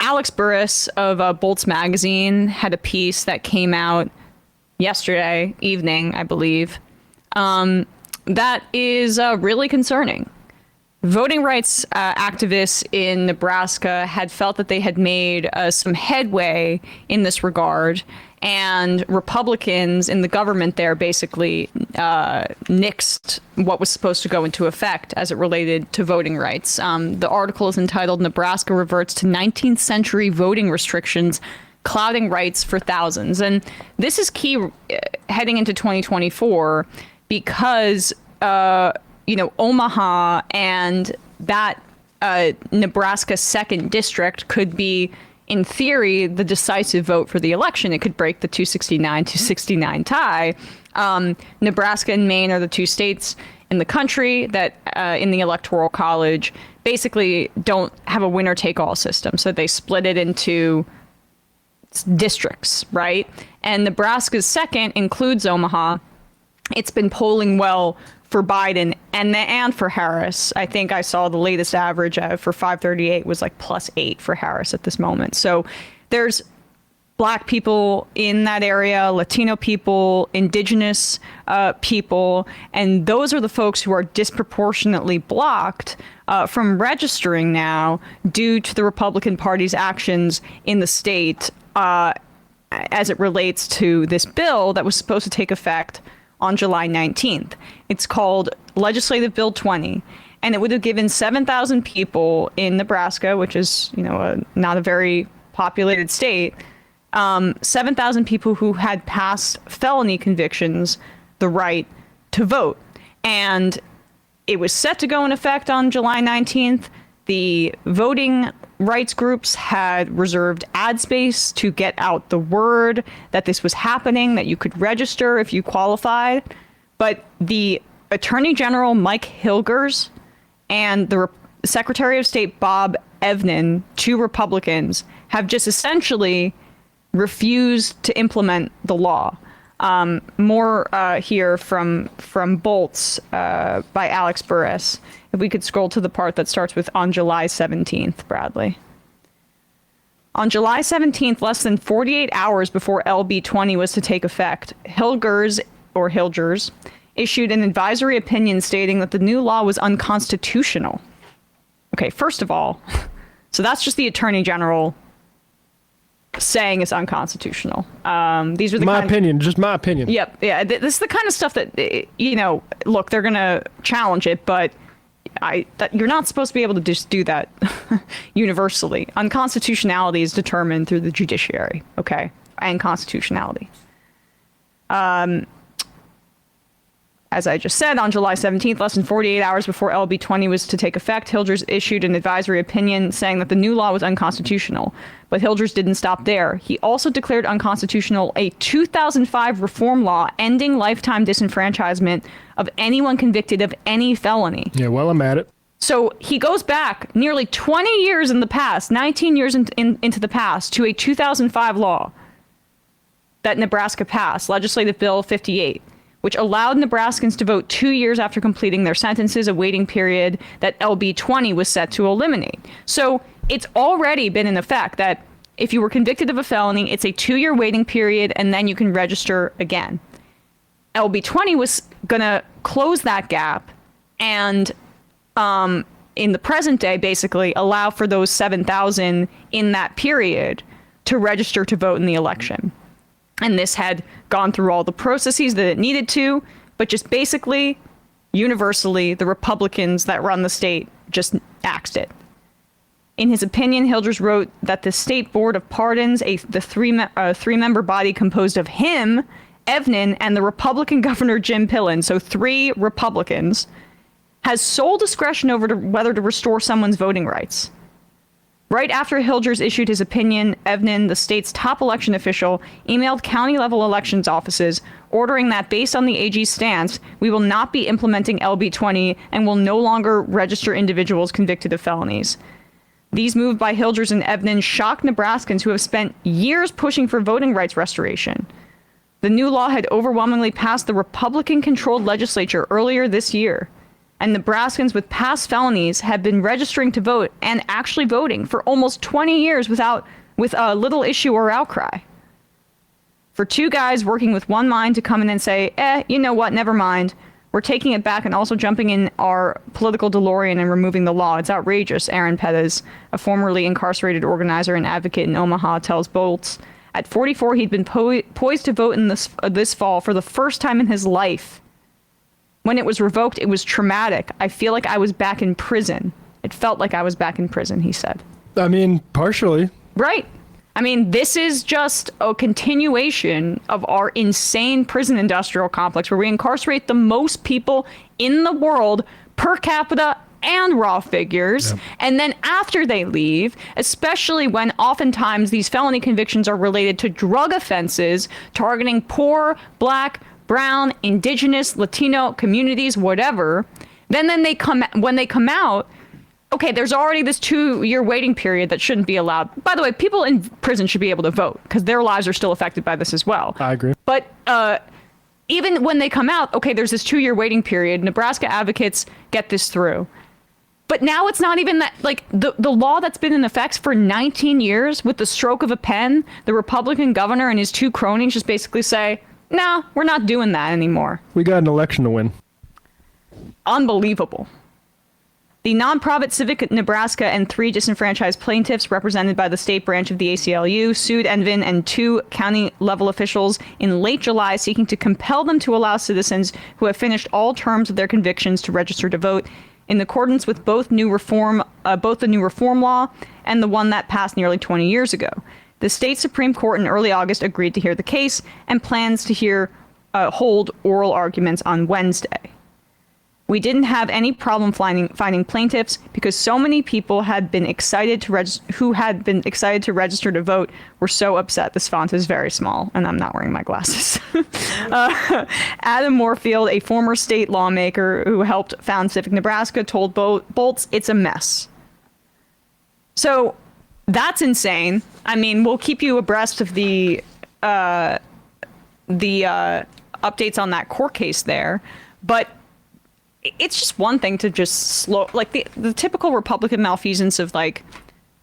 Alex Burris of Bolt's Magazine had a piece that came out yesterday evening, I believe, that is really concerning. Voting rights activists in Nebraska had felt that they had made some headway in this regard, and Republicans in the government there basically nixed what was supposed to go into effect as it related to voting rights. The article is entitled "Nebraska Reverts to 19th Century Voting Restrictions Clouding Rights for Thousands." And this is key heading into 2024 because Omaha and that Nebraska 2nd district could be, in theory, the decisive vote for the election. It could break the 269 tie. Nebraska and Maine are the two states in the country that in the Electoral College basically don't have a winner-take-all system. So they split it into districts, right? And Nebraska's 2nd includes Omaha. It's been polling well for Biden and for Harris. I think I saw the latest average for 538 was like +8 for Harris at this moment. So there's Black people in that area, Latino people, indigenous people, and those are the folks who are disproportionately blocked from registering now due to the Republican Party's actions in the state as it relates to this bill that was supposed to take effect on July 19th. It's called Legislative Bill 20, and it would have given 7,000 people in Nebraska, which is, not a very populated state, 7,000 people who had past felony convictions, the right to vote. And it was set to go in effect on July 19th. The voting rights groups had reserved ad space to get out the word that this was happening, that you could register if you qualified. But the Attorney General, Mike Hilgers, and the Secretary of State, Bob Evnen, two Republicans, have just essentially refused to implement the law. More here from Bolts by Alex Burris. If we could scroll to the part that starts with "on July 17th, Bradley. On July 17th, less than 48 hours before LB 20 was to take effect, Hilgers issued an advisory opinion stating that the new law was unconstitutional. Okay, first of all, so that's just the Attorney General saying it's unconstitutional. These are the just my opinion. Yep, yeah. This is the kind of stuff that look, they're gonna challenge it, but you're not supposed to be able to just do that universally. Unconstitutionality is determined through the judiciary, okay, and constitutionality. As I just said, on July 17th, less than 48 hours before LB 20 was to take effect, Hilgers issued an advisory opinion saying that the new law was unconstitutional. But Hilgers didn't stop there. He also declared unconstitutional a 2005 reform law ending lifetime disenfranchisement of anyone convicted of any felony. Yeah, well, I'm at it. So he goes back nearly 20 years in the past, 19 years into the past, to a 2005 law that Nebraska passed, Legislative Bill 58. Which allowed Nebraskans to vote 2 years after completing their sentences, a waiting period that LB 20 was set to eliminate. So it's already been in effect that if you were convicted of a felony, it's a 2-year waiting period, and then you can register again. LB 20 was going to close that gap and in the present day, basically allow for those 7,000 in that period to register to vote in the election. And this had gone through all the processes that it needed to, but just basically, universally, the Republicans that run the state just axed it. In his opinion, Hilgers wrote that the State Board of Pardons, the three-member body composed of him, Evnen, and the Republican Governor Jim Pillen, so 3 Republicans, has sole discretion over whether to restore someone's voting rights. Right after Hilgers issued his opinion, Evnen, the state's top election official, emailed county-level elections offices ordering that based on the AG's stance, we will not be implementing LB 20 and will no longer register individuals convicted of felonies. These moves by Hilgers and Evnen shocked Nebraskans who have spent years pushing for voting rights restoration. The new law had overwhelmingly passed the Republican-controlled legislature earlier this year, and Nebraskans with past felonies have been registering to vote and actually voting for almost 20 years with little issue or outcry. For two guys working with one mind to come in and say, you know what, never mind. We're taking it back and also jumping in our political DeLorean and removing the law. It's outrageous, Aaron Pettis, a formerly incarcerated organizer and advocate in Omaha, tells Bolts. At 44, he'd been poised to vote in this fall for the first time in his life. When it was revoked, it was traumatic. I feel like I was back in prison. It felt like I was back in prison, he said. I mean, partially. Right. I mean, this is just a continuation of our insane prison industrial complex where we incarcerate the most people in the world per capita and raw figures. Yep. And then after they leave, especially when oftentimes these felony convictions are related to drug offenses targeting poor, black, brown, indigenous, Latino communities, whatever, then when they come out, okay, there's already this 2-year waiting period that shouldn't be allowed. By the way, people in prison should be able to vote because their lives are still affected by this as well. I agree. But even when they come out, okay, there's this 2-year waiting period. Nebraska advocates get this through. But now it's not even that, like, the law that's been in effect for 19 years with the stroke of a pen, the Republican governor and his two cronies just basically say, no, we're not doing that anymore. We got an election to win. Unbelievable. The nonprofit Civic Nebraska and 3 disenfranchised plaintiffs represented by the state branch of the ACLU sued Envin and 2 county-level officials in late July, seeking to compel them to allow citizens who have finished all terms of their convictions to register to vote in accordance with both the new reform law and the one that passed nearly 20 years ago. The state Supreme Court in early August agreed to hear the case and plans to hold oral arguments on Wednesday. We didn't have any problem finding plaintiffs because so many people had been excited to register to vote were so upset. This font is very small, and I'm not wearing my glasses. Adam Moorfield, a former state lawmaker who helped found Civic Nebraska, told Bolts it's a mess. So that's insane. I mean, we'll keep you abreast of the updates on that court case there, but it's just one thing to just the typical Republican malfeasance of like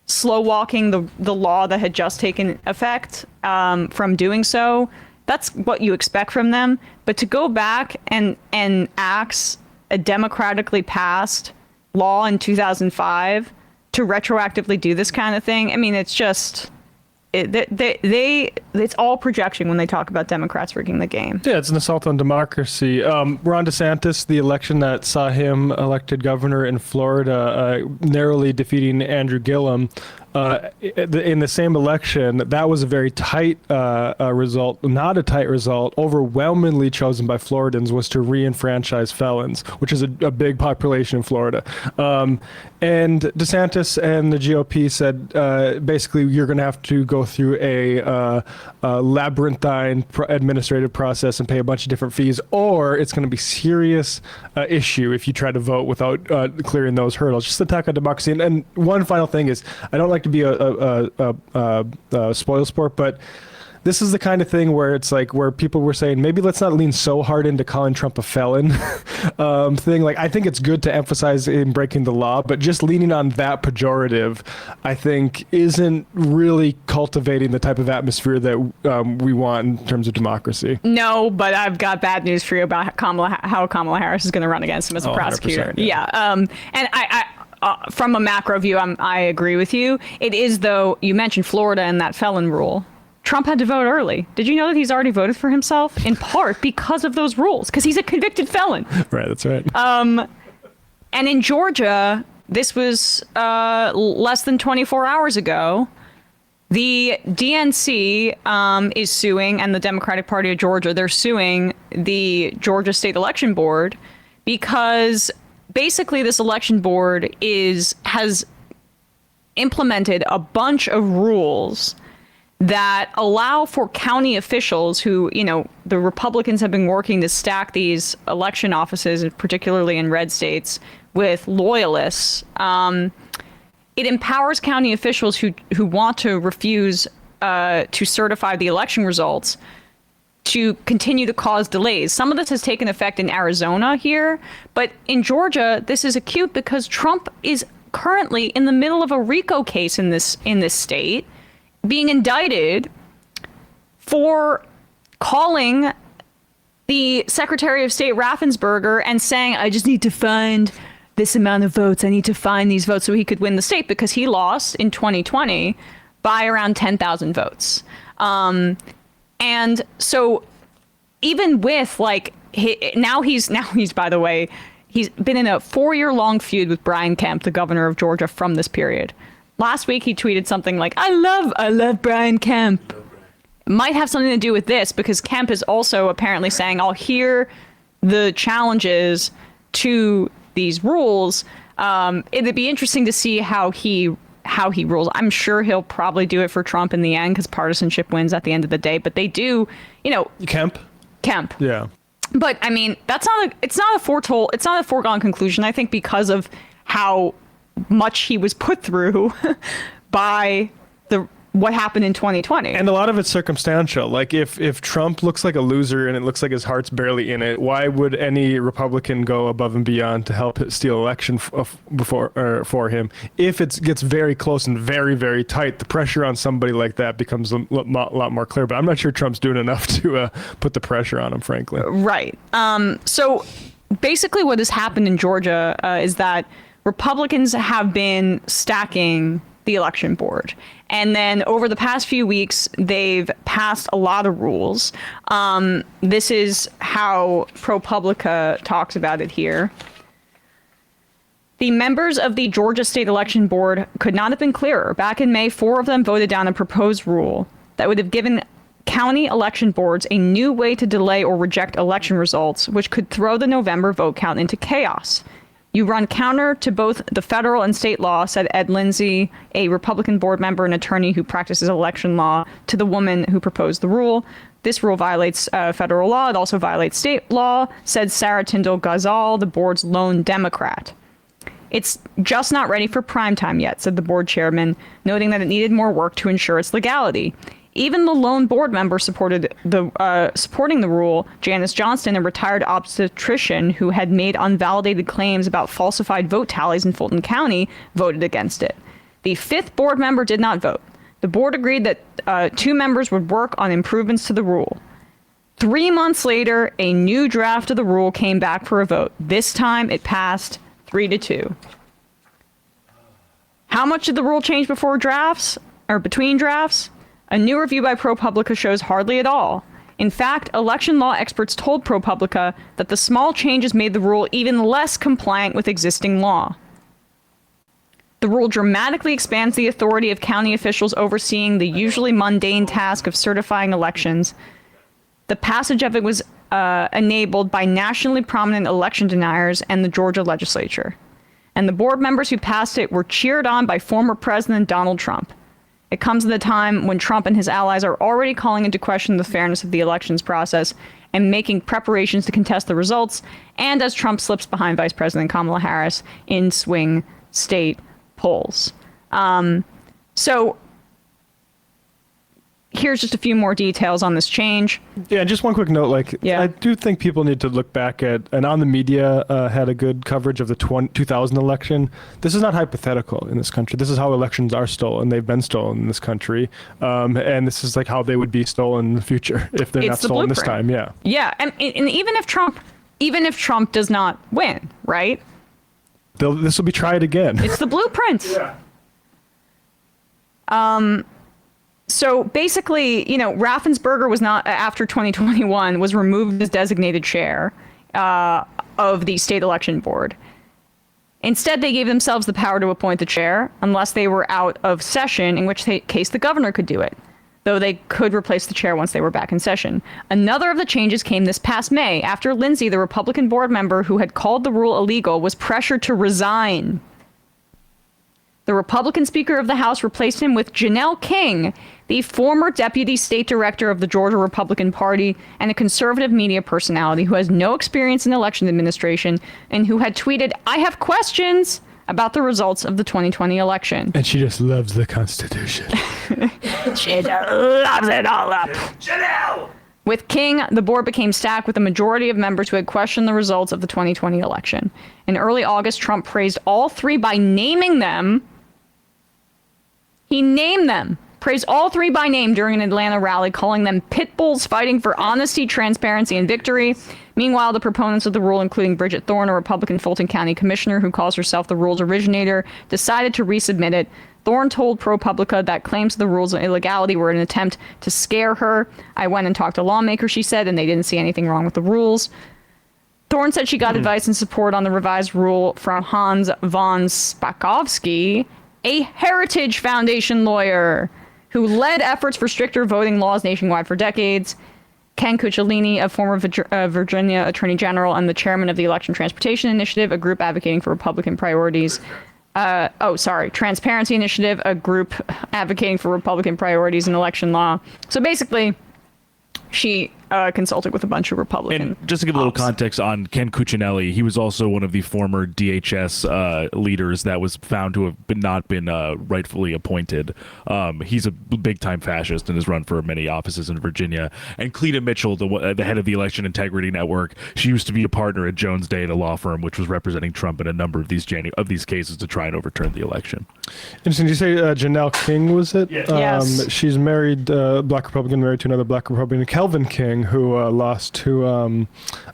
slow walking the law that had just taken effect from doing so. That's what you expect from them. But to go back and axe a democratically passed law in 2005 to retroactively do this kind of thing, I mean, it's just it's all projection when they talk about Democrats rigging the game. Yeah, it's an assault on democracy. Ron DeSantis, the election that saw him elected governor in Florida, narrowly defeating Andrew Gillum, in the same election, that was a very tight result, not a tight result, overwhelmingly chosen by Floridans was to re-enfranchise felons, which is a big population in Florida. And DeSantis and the GOP said, basically, you're going to have to go through a labyrinthine administrative process and pay a bunch of different fees, or it's going to be serious issue if you try to vote without clearing those hurdles. Just attack on democracy. And one final thing is, I don't like to be a spoil sport, but this is the kind of thing where it's like where people were saying maybe let's not lean so hard into calling Trump a felon thing. Like, I think it's good to emphasize in breaking the law, but just leaning on that pejorative, I think, isn't really cultivating the type of atmosphere that we want in terms of democracy. No, but I've got bad news for you about how Kamala Harris is going to run against him as a prosecutor. Yeah. And I from a macro view, I agree with you. It is, though, you mentioned Florida and that felon rule. Trump had to vote early. Did you know that he's already voted for himself? In part because of those rules, because he's a convicted felon. Right, that's right. And in Georgia, this was less than 24 hours ago. The DNC is suing, and the Democratic Party of Georgia, they're suing the Georgia State Election Board because basically this election board has implemented a bunch of rules that allow for county officials who, the Republicans have been working to stack these election offices, particularly in red states, with loyalists. It empowers county officials who want to refuse to certify the election results to continue to cause delays. Some of this has taken effect in Arizona here, but in Georgia, this is acute because Trump is currently in the middle of a RICO case in this state, being indicted for calling the Secretary of State Raffensperger and saying, I just need to find this amount of votes. I need to find these votes so he could win the state, because he lost in 2020 by around 10,000 votes. And so even with like, now he's by the way, he's been in a 4-year-long feud with Brian Kemp, the governor of Georgia, from this period. Last week, he tweeted something like, I love Brian Kemp. Might have something to do with this, because Kemp is also apparently saying, I'll hear the challenges to these rules. It'd be interesting to see how he rules. I'm sure he'll probably do it for Trump in the end, because partisanship wins at the end of the day. But they do, Kemp. Yeah. But I mean, it's not a foregone conclusion. I think because of how much he was put through by what happened in 2020. And a lot of it's circumstantial. Like if Trump looks like a loser and it looks like his heart's barely in it, why would any Republican go above and beyond to help steal election for him? If it gets very close and very, very tight, the pressure on somebody like that becomes a lot more clear. But I'm not sure Trump's doing enough to put the pressure on him, frankly. Right. So basically what has happened in Georgia is that Republicans have been stacking the election board. And then over the past few weeks, they've passed a lot of rules. This is how ProPublica talks about it here. The members of the Georgia State Election Board could not have been clearer. Back in May, 4 of them voted down a proposed rule that would have given county election boards a new way to delay or reject election results, which could throw the November vote count into chaos. You run counter to both the federal and state law, said Ed Lindsay, a Republican board member and attorney who practices election law, to the woman who proposed the rule. This rule violates federal law. It also violates state law, said Sarah Tyndall Ghazal, the board's lone Democrat. It's just not ready for prime time yet, said the board chairman, noting that it needed more work to ensure its legality. Even the lone board member supporting the rule, Janice Johnston, a retired obstetrician who had made unvalidated claims about falsified vote tallies in Fulton County, voted against it. The 5th board member did not vote. The board agreed that 2 members would work on improvements to the rule. 3 months later, a new draft of the rule came back for a vote. This time, it passed 3-2. How much did the rule change between drafts? A new review by ProPublica shows hardly at all. In fact, election law experts told ProPublica that the small changes made the rule even less compliant with existing law. The rule dramatically expands the authority of county officials overseeing the usually mundane task of certifying elections. The passage of it was enabled by nationally prominent election deniers and the Georgia legislature. And the board members who passed it were cheered on by former President Donald Trump. It comes at a time when Trump and his allies are already calling into question the fairness of the elections process and making preparations to contest the results, and as Trump slips behind Vice President Kamala Harris in swing state polls. So here's just a few more details on this change. Yeah, just one quick note. I do think people need to look back at, and On the Media had a good coverage of the 2000 election. This is not hypothetical in this country. This is how elections are stolen. They've been stolen in this country. And this is like how they would be stolen in the future if they're not stolen this time. Yeah. Yeah. And even if Trump does not win, right? This will be tried again. It's the blueprint. Yeah. So basically, Raffensperger was not, after 2021, was removed as designated chair of the state election board. Instead, they gave themselves the power to appoint the chair unless they were out of session, in which case the governor could do it, though they could replace the chair once they were back in session. Another of the changes came this past May, after Lindsay, the Republican board member who had called the rule illegal, was pressured to resign. The Republican Speaker of the House replaced him with Janelle King, the former deputy state director of the Georgia Republican Party and a conservative media personality who has no experience in election administration and who had tweeted, "I have questions," about the results of the 2020 election. And she just loves the Constitution. She just loves it all up. Janelle! With King, the board became stacked with a majority of members who had questioned the results of the 2020 election. In early August, Trump praised all three by naming them. He named them. Praised all three by name during an Atlanta rally, calling them pit bulls fighting for honesty, transparency, and victory. Meanwhile, the proponents of the rule, including Bridget Thorne, a Republican Fulton County commissioner who calls herself the rule's originator, decided to resubmit it. Thorne told ProPublica that claims of the rules of illegality were an attempt to scare her. I went and talked to lawmakers, she said, and they didn't see anything wrong with the rules. Thorne said she got advice and support on the revised rule from Hans von Spakovsky, a Heritage Foundation lawyer who led efforts for stricter voting laws nationwide for decades. Ken Cucciolini, a former Virginia Attorney General and the chairman of the Election Transportation Initiative, a group advocating for Republican priorities. Transparency Initiative, a group advocating for Republican priorities in election law. So basically, she consulted with a bunch of Republican. And just to give a little context on Ken Cuccinelli, he was also one of the former DHS leaders that was found to have not been rightfully appointed. He's a big-time fascist and has run for many offices in Virginia. And Cleta Mitchell, the head of the Election Integrity Network, she used to be a partner at Jones Day at a law firm, which was representing Trump in a number of these cases to try and overturn the election. Interesting. Did you say Janelle King, was it? Yes. Yes. She's married, Black Republican, married to another Black Republican, Kelvin King, who lost to, I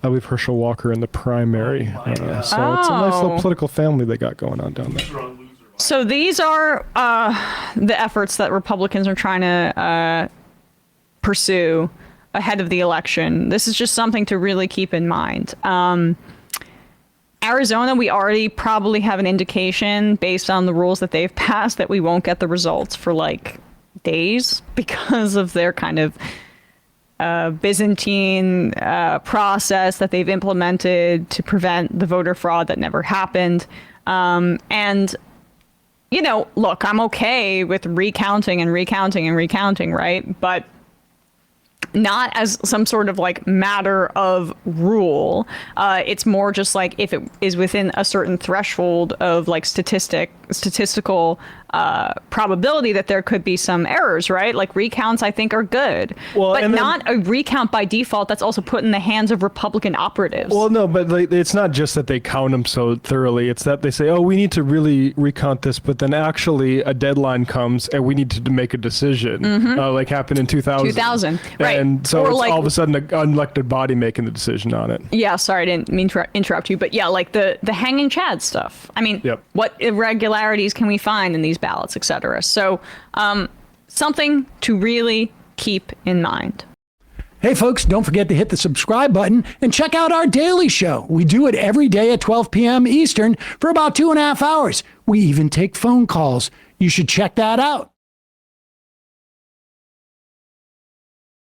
believe, Herschel Walker in the primary. So it's a nice little political family they got going on down there. So these are the efforts that Republicans are trying to pursue ahead of the election. This is just something to really keep in mind. Arizona, we already probably have an indication based on the rules that they've passed that we won't get the results for like days because of their kind of Byzantine process that they've implemented to prevent the voter fraud that never happened. And, you know, look, I'm okay with recounting, right? But not as some sort of like matter of rule. It's more just like if it is within a certain threshold of like statistical probability that there could be some errors, right? Like recounts, I think, are good, but not a recount by default that's also put in the hands of Republican operatives. Well, no, but it's not just that they count them so thoroughly. It's that they say, oh, we need to really recount this, but then actually a deadline comes and we need to make a decision, like happened in 2000. Right. And so or it's like, all of a sudden an unelected body making the decision on it. Yeah, sorry, I didn't mean to interrupt you, but yeah, like the hanging Chad stuff. I mean, what irregularities can we find in these ballots, etc. So something to really keep in mind. Hey folks, don't forget to hit the subscribe button and check out our daily show. We do it every day at 12 p.m. Eastern for about 2.5 hours. We even take phone calls. You should check that out.